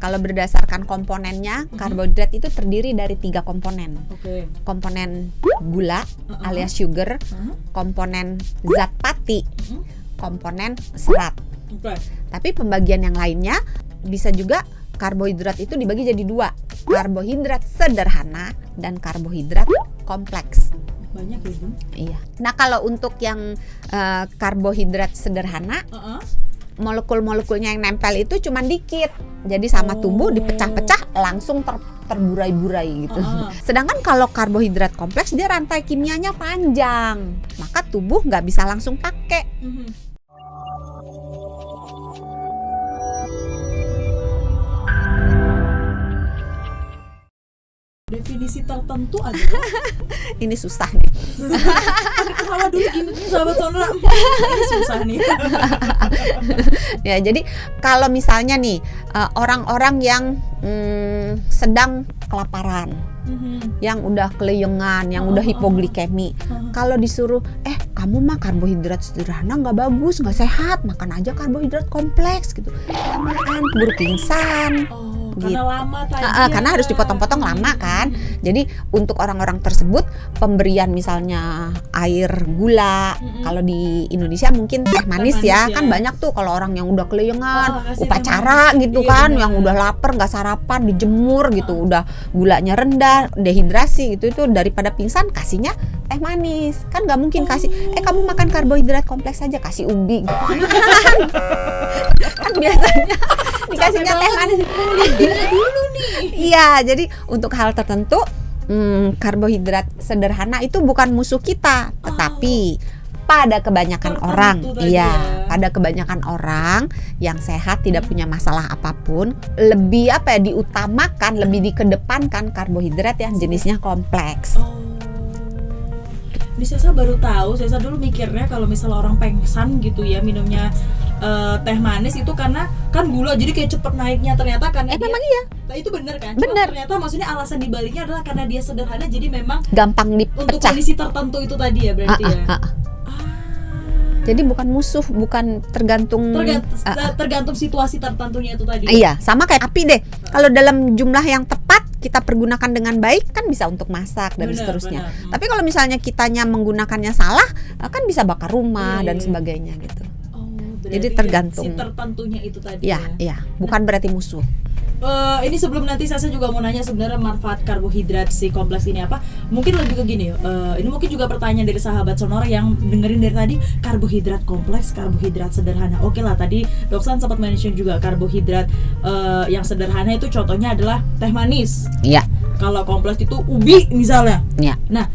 Kalau berdasarkan komponennya, karbohidrat itu terdiri dari 3 komponen. Komponen gula alias sugar, komponen zat pati, komponen serat. Tapi pembagian yang lainnya bisa juga karbohidrat itu dibagi jadi 2, karbohidrat sederhana dan karbohidrat kompleks. Banyak ya, Bun? Iya. Nah, kalau untuk yang karbohidrat sederhana, molekul-molekulnya yang nempel itu cuma dikit. Jadi sama tubuh dipecah-pecah langsung terburai-burai gitu. Sedangkan kalau karbohidrat kompleks dia rantai kimianya panjang, maka tubuh nggak bisa langsung pakai. Definisi tertentu adalah Ini susah nih. ketawa dulu gini sahabat sonora. Ini susah nih. Ya, jadi kalau misalnya nih orang-orang yang sedang kelaparan, yang udah keleyengan, yang udah hipoglikemi, kalau disuruh kamu mah karbohidrat sederhana nggak bagus, nggak sehat, makan aja karbohidrat kompleks gitu, makan keburu pingsan. Karena lama tadi. Karena harus dipotong-potong lama kan. Jadi untuk orang-orang tersebut pemberian misalnya air gula, kalau di Indonesia mungkin teh manis ya, kan banyak tuh kalau orang yang udah keleyengan, upacara gitu kan, yang udah lapar nggak sarapan, dijemur gitu, udah gulanya rendah, dehidrasi gitu, itu daripada pingsan kasihnya teh manis. Kan nggak mungkin kasih kamu makan karbohidrat kompleks aja, kasih ubi gitu. Kan biasanya dikasihnya teh manis dulu nih. Iya, jadi untuk hal tertentu karbohidrat sederhana itu bukan musuh kita, tetapi pada kebanyakan orang, pada kebanyakan orang yang sehat tidak punya masalah apapun, lebih diutamakan, lebih dikedepankan karbohidrat yang jenisnya kompleks. Ini saya baru tahu, saya dulu mikirnya kalau misalnya orang pengsan gitu ya minumnya teh manis itu karena kan gula jadi kayak cepet naiknya, ternyata karena dia, memang iya. Nah, itu benar kan? Benar. Ternyata maksudnya alasan dibaliknya adalah karena dia sederhana jadi memang gampang untuk dipecah. kondisi tertentu itu tadi ya berarti ya. Jadi bukan musuh, bukan tergantung situasi tertentunya itu tadi. Iya, sama kayak api deh. Kalau dalam jumlah yang tepat kita pergunakan dengan baik kan bisa untuk masak dan seterusnya. Tapi kalau misalnya kitanya menggunakannya salah, kan bisa bakar rumah dan sebagainya gitu. Jadi tergantung si tertentunya itu tadi. Iya, bukan berarti musuh. Ini sebelum nanti saya juga mau nanya sebenarnya manfaat karbohidrat si kompleks ini apa? Mungkin lebih ke gini, ini mungkin juga pertanyaan dari sahabat sonora yang dengerin dari tadi, karbohidrat kompleks, karbohidrat sederhana. Oke lah, tadi Doksan sempat mention juga karbohidrat yang sederhana itu contohnya adalah teh manis. Iya. Kalau kompleks itu ubi misalnya. Iya. Nah,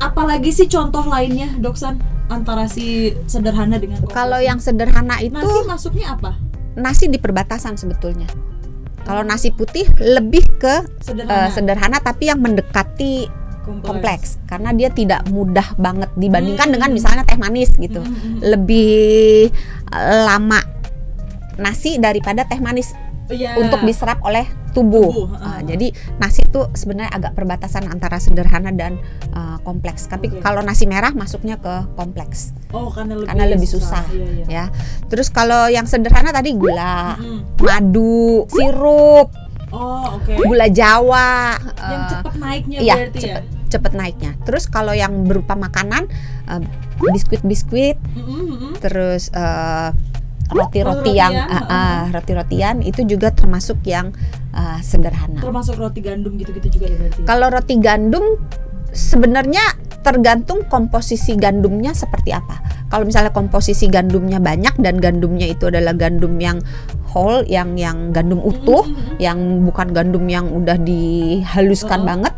apalagi sih contoh lainnya, Doksan, antara si sederhana dengan kompleks? Kalau yang sederhana itu nasi masuknya apa? Nasi di perbatasan sebetulnya. Kalau nasi putih lebih ke sederhana tapi yang mendekati kompleks karena dia tidak mudah banget dibandingkan dengan misalnya teh manis gitu. Lebih lama nasi daripada teh manis untuk diserap oleh tubuh. Jadi nasi itu sebenarnya agak perbatasan antara sederhana dan kompleks. Tapi kalau nasi merah masuknya ke kompleks. Karena lebih susah. Ya. Terus kalau yang sederhana tadi gula, madu, sirup, gula Jawa. Yang cepat naiknya berarti ya. Cepet naiknya. Terus kalau yang berupa makanan, biskuit-biskuit, terus roti-rotian itu juga termasuk yang sederhana. Termasuk roti gandum gitu-gitu juga ya berarti. Kalau roti gandum sebenarnya tergantung komposisi gandumnya seperti apa. Kalau misalnya komposisi gandumnya banyak dan gandumnya itu adalah gandum yang whole, yang gandum utuh, yang bukan gandum yang udah dihaluskan banget,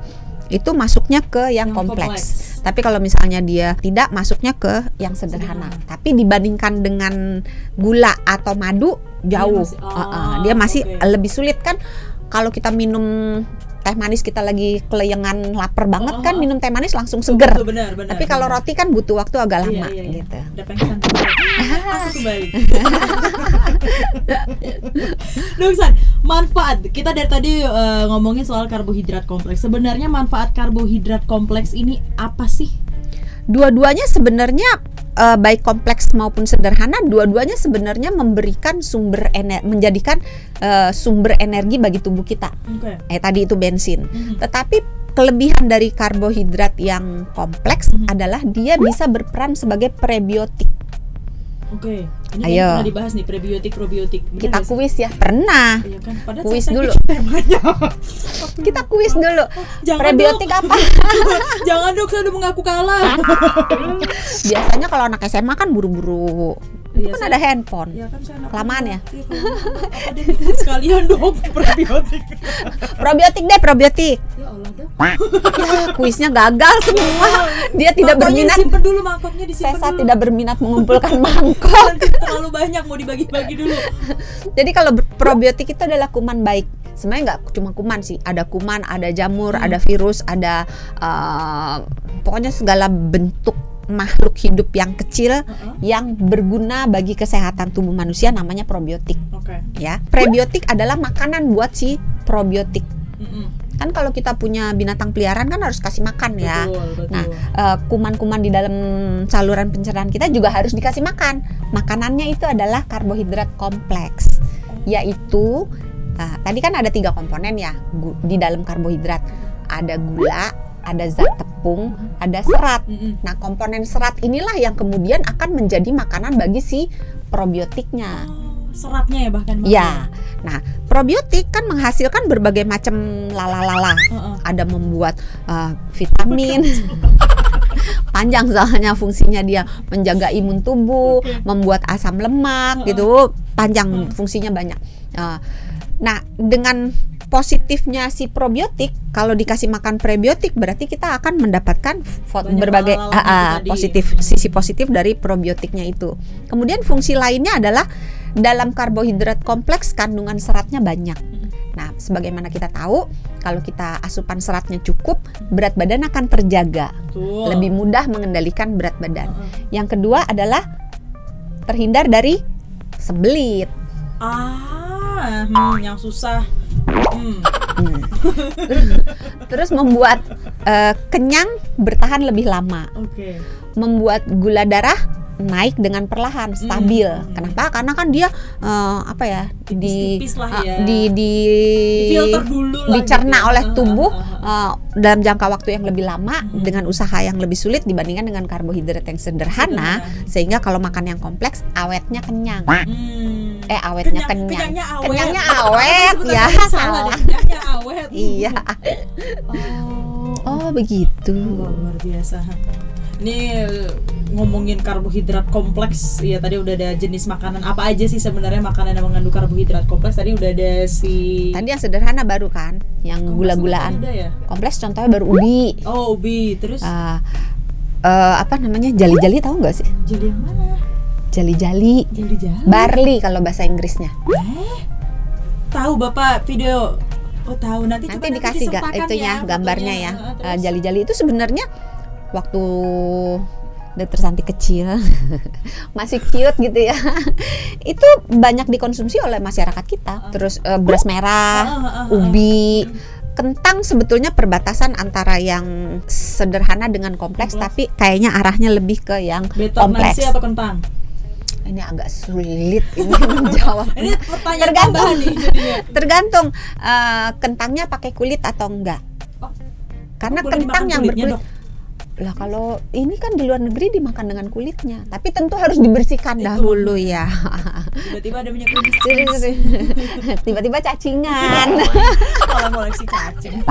itu masuknya ke yang kompleks. Tapi kalau misalnya dia tidak, masuknya ke yang sederhana. Tapi dibandingkan dengan gula atau madu jauh, dia masih lebih sulit kan. Kalau kita minum teh manis kita lagi keleyengan lapar banget kan minum teh manis langsung seger. Benar. Tapi kalau roti kan butuh waktu agak lama gitu. Udah pengsan aku kembali. Doksan, manfaat kita dari tadi ngomongin soal karbohidrat kompleks. Sebenarnya manfaat karbohidrat kompleks ini apa sih? Dua-duanya sebenarnya baik kompleks maupun sederhana, dua-duanya sebenarnya memberikan menjadikan sumber energi bagi tubuh kita. Tadi itu bensin. Tetapi kelebihan dari karbohidrat yang kompleks adalah dia bisa berperan sebagai prebiotik. Oke, ini Ayo. pernah dibahas nih prebiotik, probiotik. Kita kuis ya, pernah. Iya kan? Padahal Kuis saya dulu. bikin temanya. Kita kuis dulu. Jangan Prebiotik dok. apa? Jangan dok, saya udah mengaku kalah. Biasanya kalau anak SMA kan buru-buru. Itu Iya, kan saya- ada handphone. Iya kan saya anak Kelamaan muda. ya? Iya, kelamaan. Apa deh bikin sekalian dong prebiotik. Probiotik deh, probiotik. Ya Allah dok. Kuisnya gagal semua. Dia tidak Mangkoknya berminat. disimpan dulu, mangkoknya disimpan Sesa dulu. tidak berminat mengumpulkan mangkok. Nanti terlalu banyak mau dibagi-bagi dulu. Jadi kalau probiotik itu adalah kuman baik. Sebenarnya nggak cuma kuman sih, ada kuman, ada jamur, ada virus, ada pokoknya segala bentuk makhluk hidup yang kecil yang berguna bagi kesehatan tubuh manusia, namanya probiotik. Oke. Ya, prebiotik adalah makanan buat si probiotik. Mm-mm. Kan kalau kita punya binatang peliharaan kan harus kasih makan ya. Betul. Nah, kuman-kuman di dalam saluran pencernaan kita juga harus dikasih makan. Makanannya itu adalah karbohidrat kompleks, yaitu tadi kan ada 3 komponen ya di dalam karbohidrat. Ada gula, ada zat tepung, ada serat. Nah, komponen serat inilah yang kemudian akan menjadi makanan bagi si probiotiknya. Seratnya ya bahkan. Ya, nah probiotik kan menghasilkan berbagai macam lala-lala. Ada membuat vitamin, panjang soalnya fungsinya, dia menjaga imun tubuh, membuat asam lemak gitu, panjang fungsinya banyak. Nah, dengan positifnya si probiotik, kalau dikasih makan prebiotik berarti kita akan mendapatkan berbagai sisi positif dari probiotiknya itu. Kemudian fungsi lainnya adalah dalam karbohidrat kompleks kandungan seratnya banyak. Nah, sebagaimana kita tahu, kalau kita asupan seratnya cukup, berat badan akan terjaga. Lebih mudah mengendalikan berat badan. Yang kedua adalah terhindar dari sembelit. Yang susah. Terus membuat kenyang bertahan lebih lama. Membuat gula darah naik dengan perlahan, stabil. Kenapa? Karena kan dia tipis-tipis lah ya. Filter dulu lah, dicerna gitu. oleh tubuh dalam jangka waktu yang lebih lama dengan usaha yang lebih sulit dibandingkan dengan karbohidrat yang sederhana, sehingga kalau makan yang kompleks awetnya kenyang. Awetnya kenyang. Kenyangnya awet ya. Salah. Kenyangnya awet. Iya. Oh, begitu. Luar biasa. Ini ngomongin karbohidrat kompleks ya, tadi udah ada jenis makanan apa aja sih sebenarnya makanan yang mengandung karbohidrat kompleks. Tadi udah ada tadi yang sederhana baru kan, yang gula-gulaan. Ya? Kompleks contohnya baru ubi. Oh, ubi. Terus apa namanya, jali-jali, tahu nggak sih? Jali yang mana? Jali-jali. Barley kalau bahasa Inggrisnya. Tahu Bapak video? Oh, tahu. Nanti dikasih itunya gambarnya ya. Jali-jali itu sebenarnya waktu Dr. Santi kecil masih cute gitu ya, itu banyak dikonsumsi oleh masyarakat kita. Terus beras merah, ubi, kentang sebetulnya perbatasan antara yang sederhana dengan kompleks. Tapi kayaknya arahnya lebih ke yang kompleks. Nasi atau kentang? Ini agak sulit ini menjawab. Ini pertanyaan tambahan nih jadinya. Tergantung kentangnya pakai kulit atau enggak. Karena kentang yang berkulit lah, kalau ini kan di luar negeri dimakan dengan kulitnya, tapi tentu harus dibersihkan dahulu ya. Tiba-tiba ada minyak kumis. Tiba-tiba cacingan. Kalau koleksi cacing.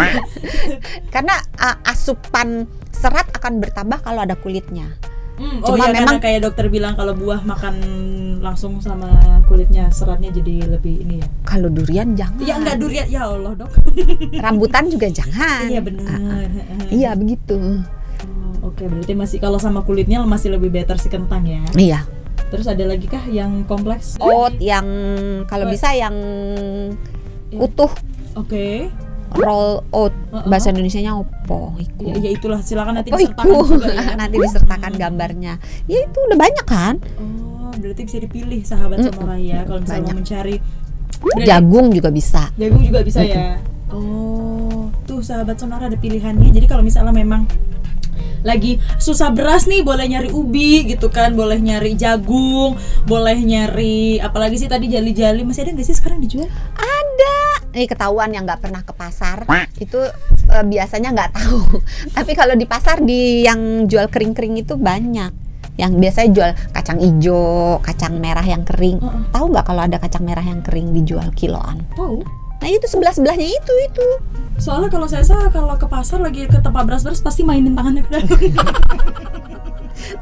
Karena asupan serat akan bertambah kalau ada kulitnya. Cuma memang kayak dokter bilang kalau buah makan langsung sama kulitnya, seratnya jadi lebih ini ya. Kalau durian jangan. Ya enggak durian, ya Allah dok. Rambutan juga jangan. Iya benar. Iya begitu. Oke, berarti masih kalau sama kulitnya masih lebih better si kentang ya. Iya. Terus ada lagi kah yang kompleks? Oat yang kalau bisa yang utuh. Oke. Roll oat, bahasa Indonesianya opo? Ya itulah, silakan nanti disertakan juga ya. Nanti disertakan gambarnya. Ya itu udah banyak kan? Oh, berarti bisa dipilih sahabat Sonora ya kalau misalnya mau mencari. Jagung juga bisa. Jagung juga bisa ya. Oh, tuh sahabat Sonora ada pilihannya. Jadi kalau misalnya memang lagi susah beras nih, boleh nyari ubi gitu kan, boleh nyari jagung, boleh nyari apalagi sih tadi jali-jali, masih ada nggak sih sekarang dijual? Ada. Ini ketahuan yang nggak pernah ke pasar itu biasanya nggak tahu. Tapi kalau di pasar yang jual kering-kering itu banyak. Yang biasanya jual kacang ijo, kacang merah yang kering. Tahu nggak kalau ada kacang merah yang kering dijual kiloan? Tahu. Nah itu sebelahnya itu. Soalnya kalau saya kalau ke pasar lagi ke tempat beras-beras pasti mainin tangannya ke dalam.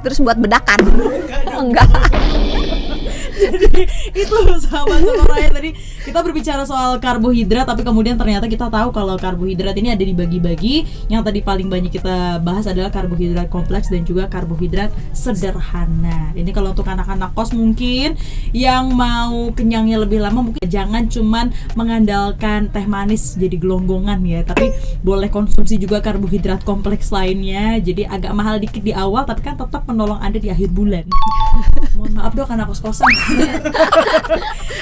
Terus buat bedakan. Enggak. Jadi itu sahabat Sonora ya, tadi kita berbicara soal karbohidrat, tapi kemudian ternyata kita tahu kalau karbohidrat ini ada dibagi-bagi. Yang tadi paling banyak kita bahas adalah karbohidrat kompleks dan juga karbohidrat sederhana. Ini kalau untuk anak-anak kos mungkin yang mau kenyangnya lebih lama, mungkin jangan cuman mengandalkan teh manis jadi gelonggongan ya, tapi boleh konsumsi juga karbohidrat kompleks lainnya. Jadi agak mahal dikit di awal, tapi kan tetap menolong Anda di akhir bulan. Mohon maaf dok, anak kos-kosan.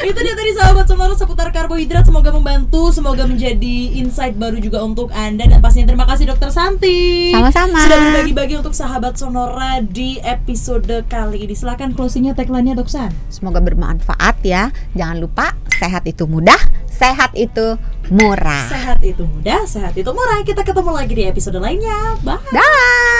Itu dia tadi sahabat Sonora seputar karbohidrat. Semoga membantu, semoga menjadi insight baru juga untuk Anda. Dan pastinya terima kasih Dokter Santi. Sama-sama. Sudah berbagi-bagi untuk sahabat Sonora di episode kali ini. Silakan closingnya, tagline-nya Dok San. Semoga bermanfaat ya. Jangan lupa, sehat itu mudah, sehat itu murah. Sehat itu mudah, sehat itu murah. Kita ketemu lagi di episode lainnya. Bye. Dah.